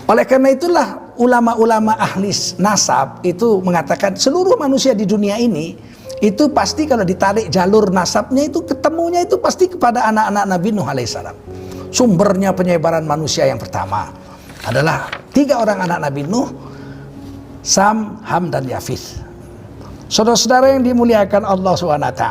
Oleh karena itulah ulama-ulama ahli nasab itu mengatakan seluruh manusia di dunia ini itu pasti kalau ditarik jalur nasabnya itu ketemunya itu pasti kepada anak-anak Nabi Nuh alaihissalam. Sumbernya penyebaran manusia yang pertama adalah 3 orang anak Nabi Nuh, Sam, Ham, dan Yafith. Saudara-saudara yang dimuliakan Allah SWT,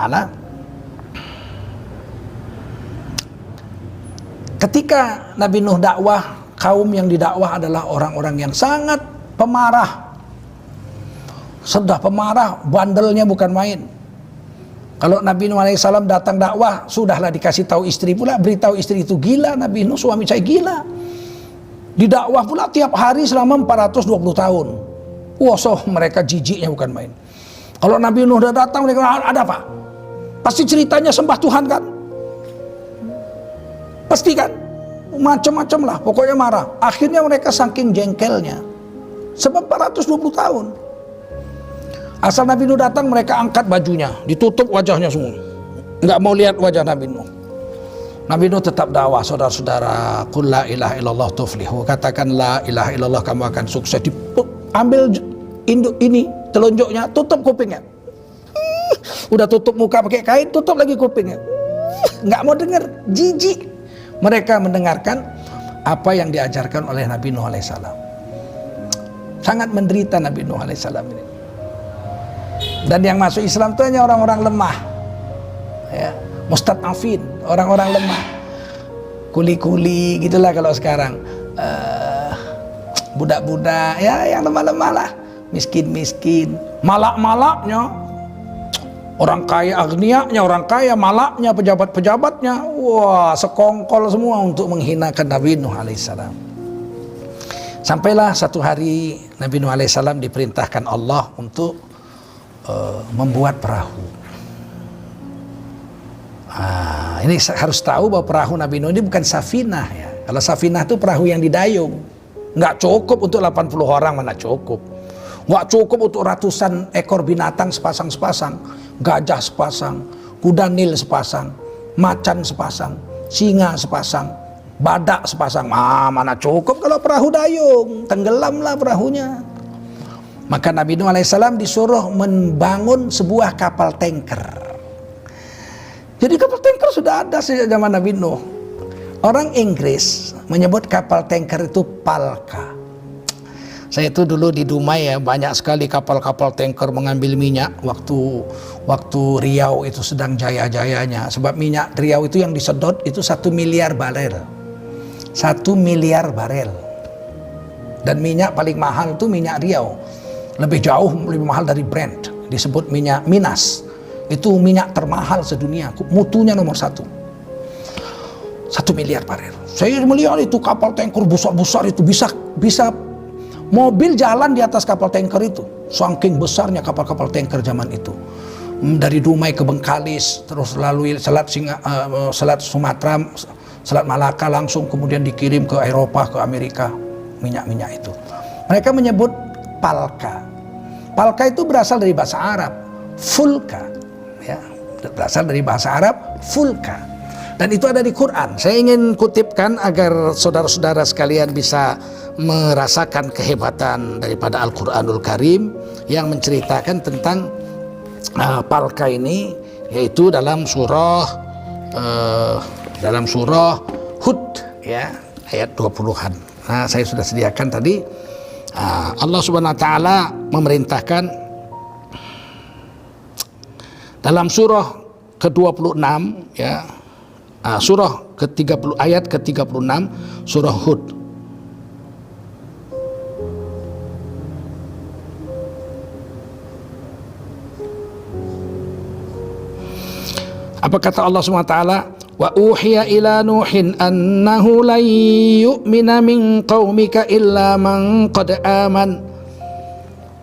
ketika Nabi Nuh dakwah, kaum yang didakwah adalah orang-orang yang sangat pemarah. Sudah pemarah, bandelnya bukan main. Kalau Nabi Nuh alaihissalam datang dakwah, sudahlah dikasih tahu istri pula, beritahu istri itu gila, Nabi Nuh suami saya gila. Didakwah pula tiap hari selama 420 tahun. Wah, mereka jijiknya bukan main. Kalau Nabi Nuh udah datang, mereka ada apa? Pasti ceritanya sembah Tuhan kan? Pasti kan? Macam-macam lah, pokoknya marah. Akhirnya mereka saking jengkelnya, sebab 420 tahun. Asal Nabi Nuh datang, mereka angkat bajunya, ditutup wajahnya semua, nggak mau lihat wajah Nabi Nuh. Nabi Nuh tetap dakwah, saudara-saudara. Qul la ilaha illallah tuflihu, katakan la ilaha illallah, kamu akan sukses. Ambil induk ini, telunjuknya, tutup kupingnya. Udah tutup muka pakai kain, tutup lagi kupingnya. Nggak mau dengar, jijik. Mereka mendengarkan apa yang diajarkan oleh Nabi Nuh alaihissalam. Sangat menderita Nabi Nuh alaihissalam ini. Dan yang masuk Islam itu hanya orang-orang lemah, ya, mustad'afin, orang-orang lemah, kuli-kuli gitulah kalau sekarang, budak-budak, ya yang lemah-lemah lah, miskin-miskin, malak-malaknya, orang kaya agnianya, orang kaya malaknya, pejabat-pejabatnya, wah sekongkol semua untuk menghinakan Nabi Nuh alaihissalam. Sampailah satu hari Nabi Nuh alaihissalam diperintahkan Allah untuk membuat perahu. Ini harus tahu bahwa perahu Nabi Nuh ini bukan safinah ya. Kalau safinah itu perahu yang didayung, nggak cukup untuk 80 orang, mana cukup. Nggak cukup untuk ratusan ekor binatang sepasang-sepasang, gajah sepasang, kuda nil sepasang, macan sepasang, singa sepasang, badak sepasang. Mana cukup kalau perahu dayung, tenggelamlah perahunya. Maka Nabi Nuh alaihissalam disuruh membangun sebuah kapal tanker. Jadi kapal tanker sudah ada sejak zaman Nabi Nuh. Orang Inggris menyebut kapal tanker itu palka. Saya itu dulu di Dumai ya, banyak sekali kapal-kapal tanker mengambil minyak waktu Riau itu sedang jaya-jayanya. Sebab minyak Riau itu yang disedot itu 1 miliar barel. 1 miliar barel. Dan minyak paling mahal itu minyak Riau. Lebih jauh, lebih mahal dari Brent. Disebut minyak Minas. Itu minyak termahal sedunia, mutunya nomor 1. 1 miliar barel. Saya melihat itu kapal tanker besar-besar itu, bisa mobil jalan di atas kapal tanker itu. Saking besarnya kapal-kapal tanker zaman itu. Dari Dumai ke Bengkalis, terus lalui Selat Sumatera, Selat Malaka, langsung kemudian dikirim ke Eropa, ke Amerika, minyak-minyak itu. Mereka menyebut palka. Palka itu berasal dari bahasa Arab, fulka, ya, berasal dari bahasa Arab, fulka. Dan itu ada di Quran. Saya ingin kutipkan agar saudara-saudara sekalian bisa merasakan kehebatan daripada Al-Quranul Karim yang menceritakan tentang palka ini, yaitu dalam surah Hud, ya, ayat 20-an. Nah, saya sudah sediakan tadi. Allah Subhanahu wa taala memerintahkan dalam surah ke-26 ya, surah ke-30 ayat ke-36 surah Hud. Apa kata Allah Subhanahu wa taala? Wa uhiya ila Nuhin annahu lan yu'mina min qaumika illa man qad aman.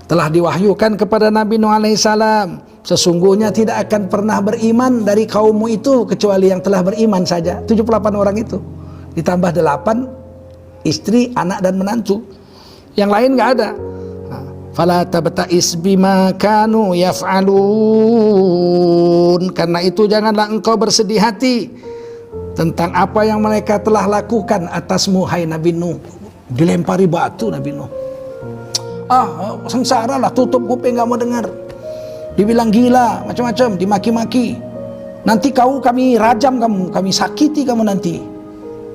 Telah diwahyukan kepada Nabi Nuh alaihissalam, sesungguhnya tidak akan pernah beriman dari kaummu itu kecuali yang telah beriman saja. 78 orang itu ditambah 8 istri, anak dan menantu. Yang lain nggak ada. Fala tabta'is bima kanu yaf'alun, karena itu janganlah engkau bersedih hati tentang apa yang mereka telah lakukan atasmu hai Nabi Nuh. dilempari batu Nabi Nuh. Sengsara lah, tutup kuping, gak mau dengar. Dibilang gila, macam-macam, dimaki-maki. Nanti kami rajam kamu, kami sakiti kamu nanti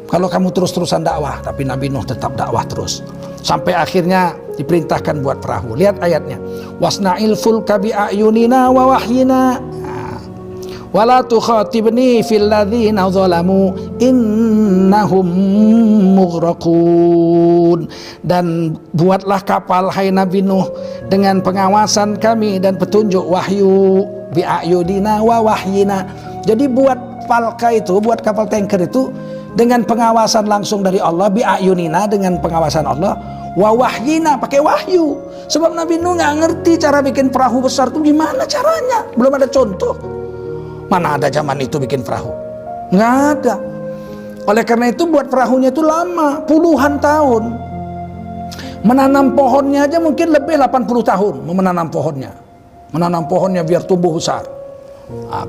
kalau kamu terus-terusan dakwah. Tapi Nabi Nuh tetap dakwah terus. Sampai akhirnya diperintahkan buat perahu. Lihat ayatnya. Wasna'il fulka bi'ayunina wa wahyina. Wala tukhatibni fil ladzina zalamu innahum mughraqun. Dan buatlah kapal hai Nabi Nuh dengan pengawasan kami dan petunjuk wahyu, bi'ayunina wa wahyina. Jadi buat falka itu, buat kapal tanker itu dengan pengawasan langsung dari Allah, bi'ayunina dengan pengawasan Allah, wa wahyina pakai wahyu. Sebab Nabi Nuh nggak ngerti cara bikin perahu besar itu gimana caranya, belum ada contoh. Mana ada zaman itu bikin perahu? Nggak ada. Oleh karena itu buat perahunya itu lama, puluhan tahun. Menanam pohonnya aja mungkin lebih 80 tahun menanam pohonnya. Menanam pohonnya biar tumbuh besar.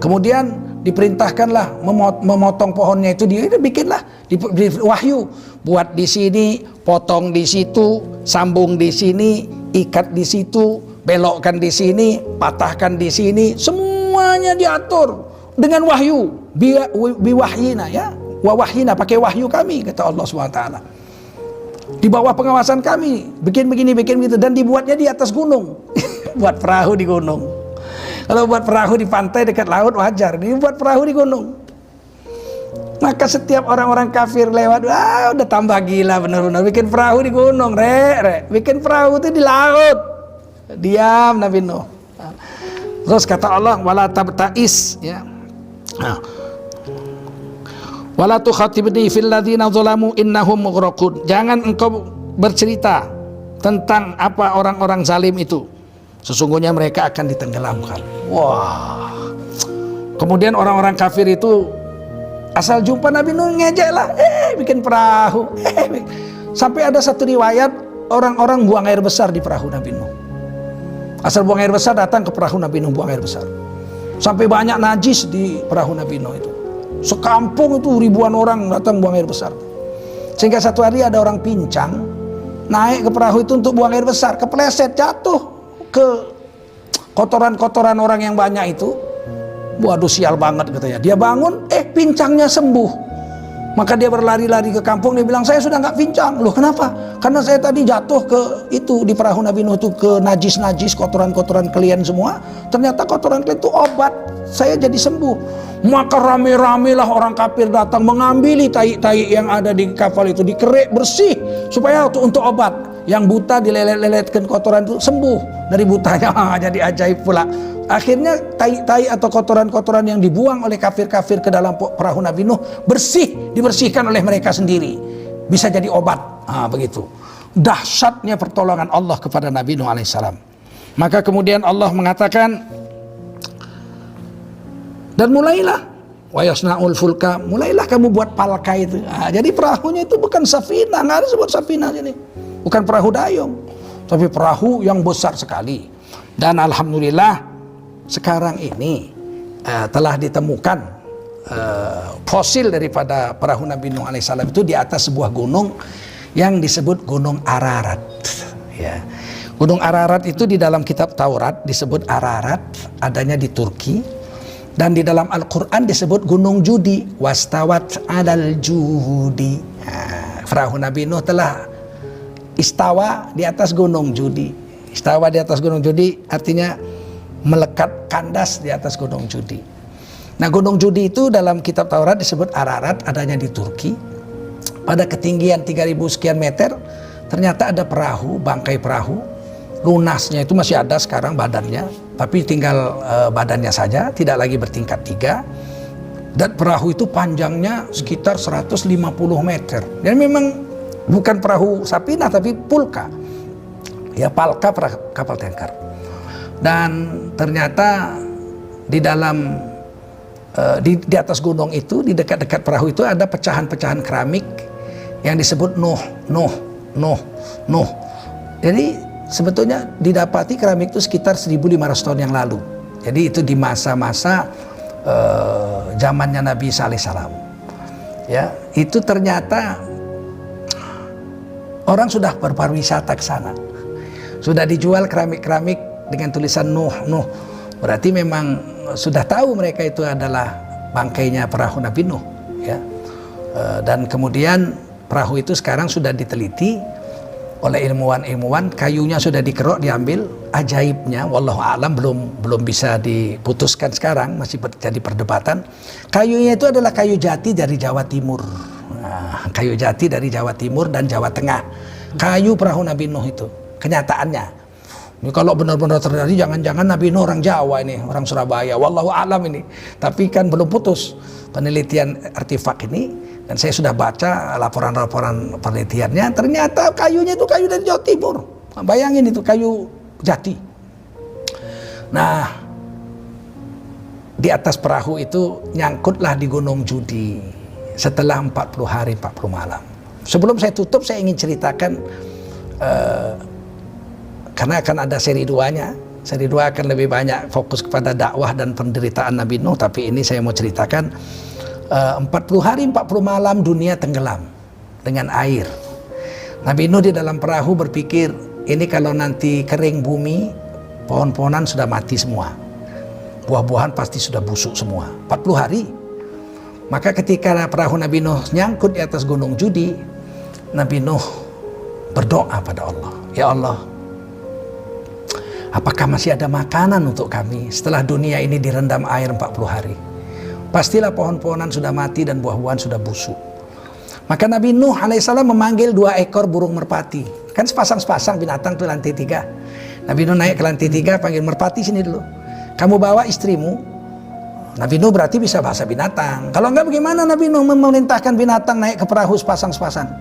Kemudian diperintahkanlah memotong pohonnya itu, dia bikinlah di wahyu. Buat di sini, potong di situ, sambung di sini, ikat di situ, belokkan di sini, patahkan di sini, semuanya diatur dengan wahyu, biwahyina, ya, wahyina, pakai wahyu kami, kata Allah SWT. Di bawah pengawasan kami, bikin begini, bikin begitu, dan dibuatnya di atas gunung. Buat perahu di gunung. Kalau buat perahu di pantai dekat laut wajar, ini buat perahu di gunung. Maka setiap orang-orang kafir lewat, udah tambah gila benar-benar, bikin perahu di gunung, bikin perahu itu di laut. Diam Nabi Nuh. Terus kata Allah, wala tabta'is, ya. Wala tukhatibni fil ladzina zalamu innahum mughraqun. Jangan engkau bercerita tentang apa orang-orang zalim itu. Sesungguhnya mereka akan ditenggelamkan. Wah. Kemudian orang-orang kafir itu asal jumpa Nabi Nuh ngejek lah, bikin perahu. Sampai ada satu riwayat orang-orang buang air besar di perahu Nabi Nuh. Asal buang air besar datang ke perahu Nabi Nuh buang air besar. Sampai banyak najis di perahu Nabi Nuh itu. Sekampung itu ribuan orang datang buang air besar. Sehingga satu hari ada orang pincang naik ke perahu itu untuk buang air besar, kepleset jatuh ke kotoran-kotoran orang yang banyak itu. Waduh, sial banget katanya. Dia bangun, pincangnya sembuh. Maka dia berlari-lari ke kampung, dia bilang, saya sudah nggak pincang. Loh kenapa? Karena saya tadi jatuh ke itu di perahu Nabi Nuh itu, ke najis-najis, kotoran-kotoran kalian semua. Ternyata kotoran kalian itu obat, saya jadi sembuh. Maka rame-rame lah orang kafir datang mengambil tai-tai yang ada di kapal itu, dikerek bersih supaya untuk obat. Yang buta dilelet-leletkan kotoran itu sembuh dari butanya. Jadi ajaib pula. Akhirnya tai-tai atau kotoran-kotoran yang dibuang oleh kafir-kafir ke dalam perahu Nabi Nuh dibersihkan oleh mereka sendiri, bisa jadi obat. Begitu dahsyatnya pertolongan Allah kepada Nabi Nuh alaihissalam. Maka kemudian Allah mengatakan, dan mulailah wayasnaul fulka, mulailah kamu buat palka itu. Jadi perahunya itu bukan safinah, nggak ada sebut safinah ini, bukan perahu dayung, tapi perahu yang besar sekali. Dan alhamdulillah sekarang ini telah ditemukan fosil daripada perahu Nabi Nuh alaihissalam itu di atas sebuah gunung yang disebut Gunung Ararat. Ya. Gunung Ararat itu di dalam kitab Taurat disebut Ararat, adanya di Turki, dan di dalam Al-Quran disebut Gunung Judi, wastawat alal judi. Perahu Nabi Nuh telah istawa di atas Gunung Judi. Istawa di atas Gunung Judi artinya melekat kandas di atas Gunung Judi. Nah, Gunung Judi itu dalam kitab Taurat disebut Ararat, adanya di Turki. Pada ketinggian 3000 sekian meter ternyata ada perahu, bangkai perahu. Lunasnya itu masih ada sekarang badannya, tapi tinggal badannya saja, tidak lagi bertingkat 3. Dan perahu itu panjangnya sekitar 150 meter. Dan memang bukan perahu Safinah tapi pulka. Ya, palka, kapal tanker. Dan ternyata di dalam di atas gunung itu, di dekat-dekat perahu itu ada pecahan-pecahan keramik yang disebut Nuh. Jadi sebetulnya didapati keramik itu sekitar 1500 tahun yang lalu. Jadi itu di masa-masa zamannya Nabi Isa alaihissalam. Ya, itu ternyata Orang sudah berpariwisata ke sana. Sudah dijual keramik-keramik dengan tulisan Nuh, Nuh. Berarti memang sudah tahu mereka itu adalah bangkainya perahu Nabi Nuh, ya. Dan kemudian perahu itu sekarang sudah diteliti oleh ilmuwan-ilmuwan, kayunya sudah dikerok, diambil. Ajaibnya, wallahu a'lam, belum bisa diputuskan sekarang, masih terjadi perdebatan. Kayunya itu adalah kayu jati dari Jawa Timur. Nah, kayu jati dari Jawa Timur dan Jawa Tengah. Kayu perahu Nabi Nuh itu, kenyataannya. Ini kalau benar-benar terjadi, jangan-jangan Nabi Nuh orang Jawa ini, orang Surabaya, wallahu a'lam ini. Tapi kan belum putus penelitian artefak ini. Dan saya sudah baca laporan-laporan penelitiannya, ternyata kayunya itu kayu dari Jawa Timur. Bayangin itu kayu jati. Nah, di atas perahu itu nyangkutlah di Gunung Judi setelah 40 hari 40 malam. Sebelum saya tutup, saya ingin ceritakan, karena akan ada seri 2-nya. Seri 2 akan lebih banyak fokus kepada dakwah dan penderitaan Nabi Nuh, tapi ini saya mau ceritakan 40 hari 40 malam dunia tenggelam dengan air. Nabi Nuh di dalam perahu berpikir, ini kalau nanti kering bumi, pohon-pohonan sudah mati semua, buah-buahan pasti sudah busuk semua. 40 hari. Maka ketika perahu Nabi Nuh nyangkut di atas Gunung Judi, Nabi Nuh berdoa pada Allah, ya Allah, apakah masih ada makanan untuk kami setelah dunia ini direndam air 40 hari? Pastilah pohon-pohonan sudah mati dan buah-buahan sudah busuk. Maka Nabi Nuh alaihissalam memanggil 2 ekor burung merpati. Kan sepasang-sepasang binatang tuh lantai 3. Nabi Nuh naik ke lantai 3, panggil merpati, sini dulu. Kamu bawa istrimu. Nabi Nuh berarti bisa bahasa binatang. Kalau enggak, bagaimana Nabi Nuh memerintahkan binatang naik ke perahu sepasang-sepasang?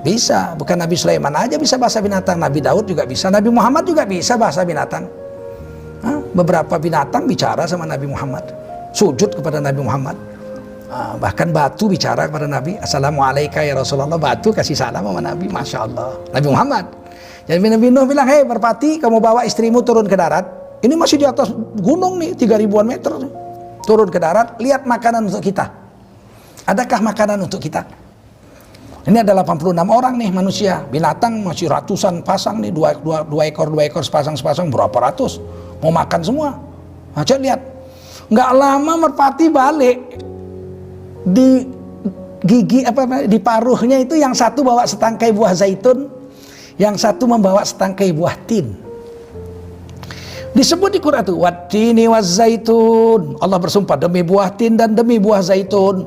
Bisa. Bukan Nabi Sulaiman aja bisa bahasa binatang. Nabi Daud juga bisa. Nabi Muhammad juga bisa bahasa binatang. Beberapa binatang bicara sama Nabi Muhammad, sujud kepada Nabi Muhammad. Bahkan batu bicara kepada Nabi, Assalamualaikum ya Rasulullah. Batu kasih salam sama Nabi, Masya Allah. Nabi Muhammad. Jadi Nabi Nuh bilang, hei merpati, kamu bawa istrimu turun ke darat. Ini masih di atas gunung nih, 3.000-an meter. Turun ke darat, lihat makanan untuk kita. Adakah makanan untuk kita? Ini ada 86 orang nih manusia. Binatang masih ratusan pasang nih, dua ekor sepasang-sepasang, berapa ratus. Mau makan semua. Aja lihat. Nggak lama merpati balik, di gigi di paruhnya itu yang satu bawa setangkai buah zaitun, yang satu membawa setangkai buah tin. Disebut di Quran itu wattini wazzaitun. Allah bersumpah demi buah tin dan demi buah zaitun.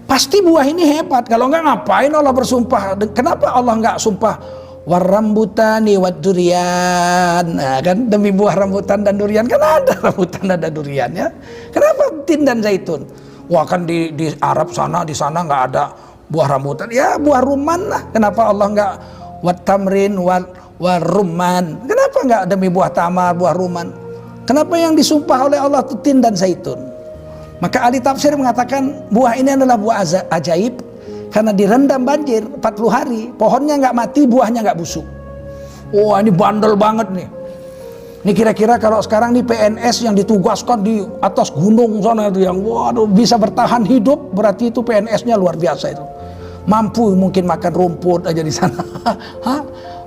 Pasti buah ini hebat. Kalau enggak, ngapain Allah bersumpah? Kenapa Allah enggak sumpah warambutani waddurian? Nah, kan demi buah rambutan dan durian, kan ada rambutan ada duriannya. Kenapa tin dan zaitun? Wah, kan di Arab sana, di sana nggak ada buah rambutan, ya buah rumman lah. Kenapa Allah nggak watamrin warumman? Kenapa nggak demi buah tamar, buah rumman? Kenapa yang disumpah oleh Allah itu tin dan zaitun? Maka ahli tafsir mengatakan buah ini adalah buah ajaib karena direndam banjir 40 hari, pohonnya nggak mati, buahnya nggak busuk. Wah, ini bandel banget nih. Ini kira-kira kalau sekarang nih PNS yang ditugaskan di atas gunung sana itu, yang waduh bisa bertahan hidup, berarti itu PNS-nya luar biasa itu. Mampu mungkin makan rumput aja di sana.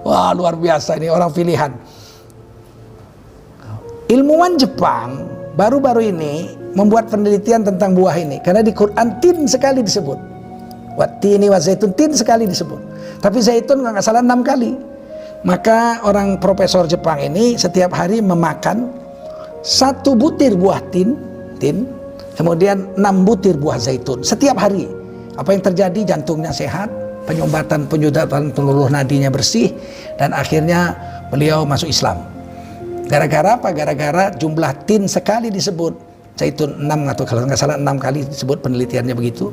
Wah, luar biasa ini orang pilihan. Ilmuwan Jepang baru-baru ini membuat penelitian tentang buah ini, karena di Quran tin sekali disebut. Wattini wa zaitun, tin sekali disebut. Tapi zaitun nggak salah 6 kali. Maka orang profesor Jepang ini setiap hari memakan 1 butir buah tin, kemudian 6 butir buah zaitun setiap hari. Apa yang terjadi? Jantungnya sehat, penyumbatan peluruh nadinya bersih, dan akhirnya beliau masuk Islam. Gara-gara apa? Gara-gara jumlah tin sekali disebut, zaitun 6 atau kalau nggak salah 6 kali disebut, penelitiannya begitu.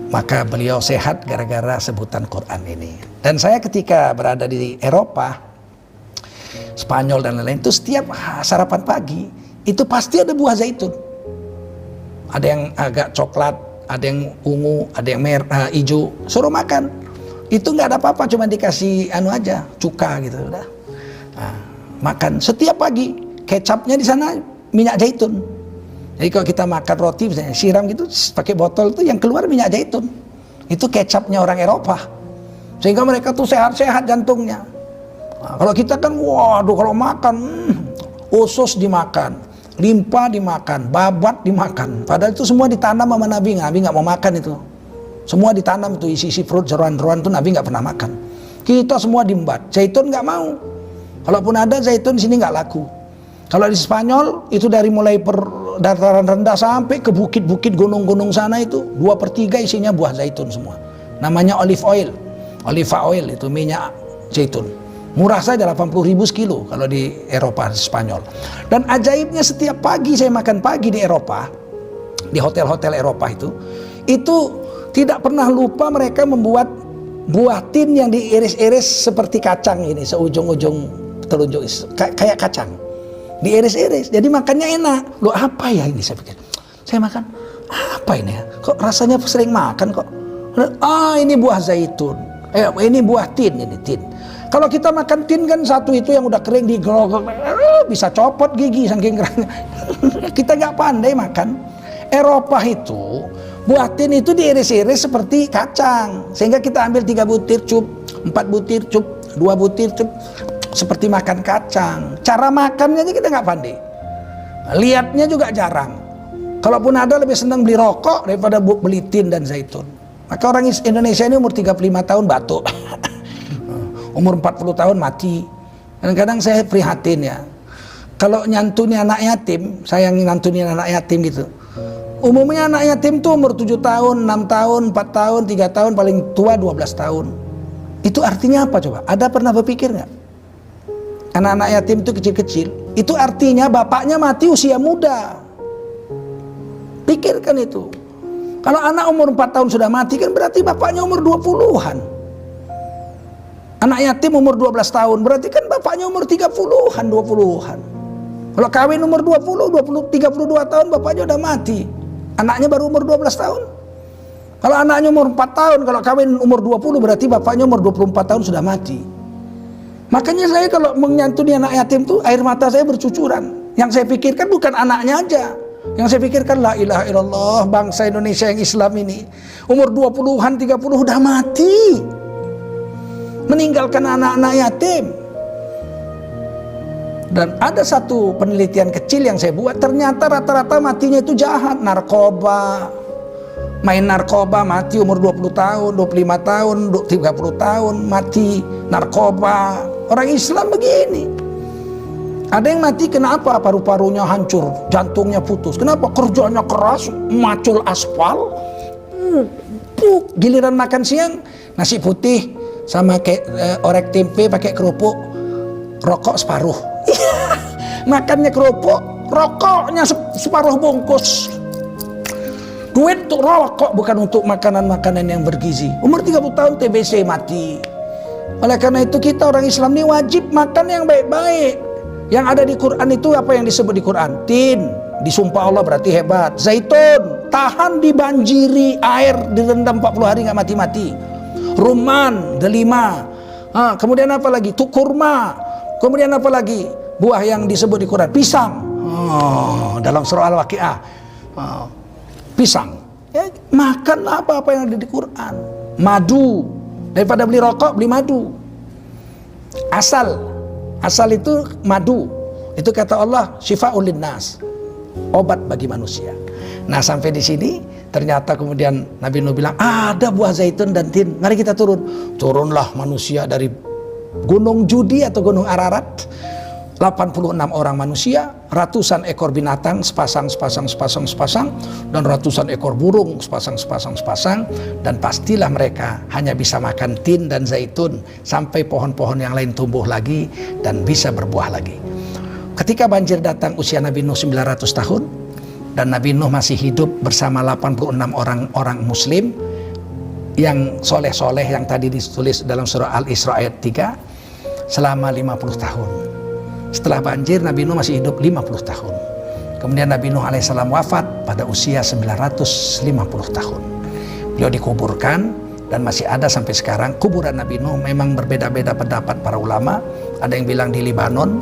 Maka beliau sehat gara-gara sebutan Quran ini. Dan saya ketika berada di Eropa, Spanyol dan lain-lain, itu setiap sarapan pagi itu pasti ada buah zaitun. Ada yang agak coklat, ada yang ungu, ada yang merah, hijau, suruh makan. Itu nggak ada apa-apa, cuma dikasih aja, cuka gitu, udah. Nah, makan setiap pagi. Kecapnya di sana minyak zaitun. Jadi kalau kita makan roti misalnya siram gitu pakai botol, itu yang keluar minyak zaitun. Itu kecapnya orang Eropa. Sehingga mereka tuh sehat-sehat jantungnya. Nah, kalau kita kan, waduh, kalau makan, usus dimakan, limpa dimakan, babat dimakan. Padahal itu semua ditanam sama Nabi nggak mau makan itu. Semua ditanam itu, isi-isi perut, jeroan-jeroan itu Nabi nggak pernah makan. Kita semua diembat. Zaitun nggak mau. Kalaupun ada zaitun sini nggak laku. Kalau di Spanyol itu dari mulai dataran rendah sampai ke bukit-bukit gunung-gunung sana itu 2/3 isinya buah zaitun semua. Namanya olive oil. Oliva oil itu minyak zaitun. Murah saja 80.000 sekilo kalau di Eropa, di Spanyol. Dan ajaibnya setiap pagi saya makan pagi di Eropa, di hotel-hotel Eropa itu tidak pernah lupa mereka membuat buah tin yang diiris-iris seperti kacang ini, seujung-ujung telunjuk kayak kacang. Diiris-iris, jadi makannya enak. Loh, apa ya ini, saya pikir. Saya makan, apa ini ya? Kok rasanya sering makan kok. Ini buah zaitun. Ini buah tin, ini tin. Kalau kita makan tin kan satu itu yang udah kering digerogok, bisa copot gigi saking keringnya. Kita nggak pandai makan. Eropa itu buah tin itu diiris-iris seperti kacang, sehingga kita ambil 3 butir cup, 4 butir cup, 2 butir cup, seperti makan kacang. Cara makannya aja kita nggak pandai. Lihatnya juga jarang. Kalaupun ada lebih senang beli rokok daripada beli tin dan zaitun. Maka orang Indonesia ini umur 35 tahun batuk. Umur 40 tahun mati. Kadang-kadang saya prihatin ya. Kalau nyantuni anak yatim, saya yang nyantuni anak yatim gitu. Umumnya anak yatim tuh umur 7 tahun, 6 tahun, 4 tahun, 3 tahun, paling tua 12 tahun. Itu artinya apa coba? Ada pernah berpikir nggak? Anak-anak yatim itu kecil-kecil. Itu artinya bapaknya mati usia muda. Pikirkan itu. Kalau anak umur 4 tahun sudah mati kan berarti bapaknya umur 20-an. Anak yatim umur 12 tahun berarti kan bapaknya umur 30-an, 20-an. Kalau kawin umur 20, 32 tahun bapaknya udah mati. Anaknya baru umur 12 tahun. Kalau anaknya umur 4 tahun, kalau kawin umur 20 berarti bapaknya umur 24 tahun sudah mati. Makanya saya kalau menyantuni anak yatim tuh air mata saya bercucuran. Yang saya pikirkan bukan anaknya aja. Yang saya pikirkan, la ilaha illallah, bangsa Indonesia yang Islam ini umur 20-an, 30 udah mati, meninggalkan anak-anak yatim. Dan ada satu penelitian kecil yang saya buat, ternyata rata-rata matinya itu jahat. Narkoba, main narkoba mati umur 20 tahun, 25 tahun, 30 tahun mati narkoba. Orang Islam begini. Ada yang mati kenapa? Paru-parunya hancur, jantungnya putus. Kenapa? Kerjanya keras, macul aspal. Giliran makan siang, nasi putih sama kayak orek tempe pakai kerupuk, rokok separuh. Makannya kerupuk, rokoknya separuh bungkus. Duit untuk rokok, bukan untuk makanan-makanan yang bergizi. Umur 30 tahun TBC mati. Oleh karena itu kita orang Islam ini wajib makan yang baik-baik. Yang ada di Quran itu apa yang disebut di Quran? Tin, disumpah Allah berarti hebat. Zaitun, tahan dibanjiri air, direndam 40 hari nggak mati-mati. Rumman, delima. Kemudian apa lagi? Kurma. Kemudian apa lagi? Buah yang disebut di Quran, pisang. Dalam surah Al-Waqiah, pisang. Ya, makan apa yang ada di Quran. Madu, daripada beli rokok beli madu. Asal itu madu. Itu kata Allah, syifa'ul linnas, obat bagi manusia. Nah, sampai di sini ternyata kemudian Nabi Nuh bilang, ada buah zaitun dan tin, mari kita turun. Turunlah manusia dari Gunung Judi atau Gunung Ararat. 86 orang manusia, ratusan ekor binatang sepasang, dan ratusan ekor burung sepasang, dan pastilah mereka hanya bisa makan tin dan zaitun sampai pohon-pohon yang lain tumbuh lagi dan bisa berbuah lagi. Ketika banjir datang, usia Nabi Nuh 900 tahun, dan Nabi Nuh masih hidup bersama 86 orang muslim yang soleh-soleh yang tadi ditulis dalam surah Al-Isra ayat 3 selama 50 tahun. Setelah banjir, Nabi Nuh masih hidup 50 tahun. Kemudian Nabi Nuh alaihissalam wafat pada usia 950 tahun. Beliau dikuburkan dan masih ada sampai sekarang. Kuburan Nabi Nuh memang berbeda-beda pendapat para ulama. Ada yang bilang di Libanon,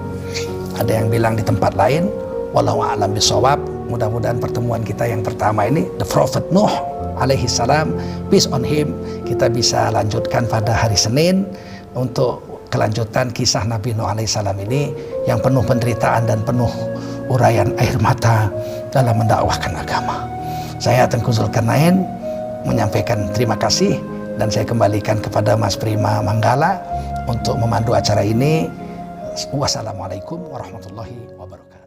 ada yang bilang di tempat lain. Wallahu a'lam bishawab. Mudah-mudahan pertemuan kita yang pertama ini, The Prophet Nuh alaihi salam, peace on him, kita bisa lanjutkan pada hari Senin untuk kelanjutan kisah Nabi Nuh alaihissalam ini yang penuh penderitaan dan penuh urayan air mata dalam mendakwahkan agama. Saya Tengku Zulkarnain menyampaikan terima kasih dan saya kembalikan kepada Mas Prima Manggala untuk memandu acara ini. Wassalamualaikum warahmatullahi wabarakatuh.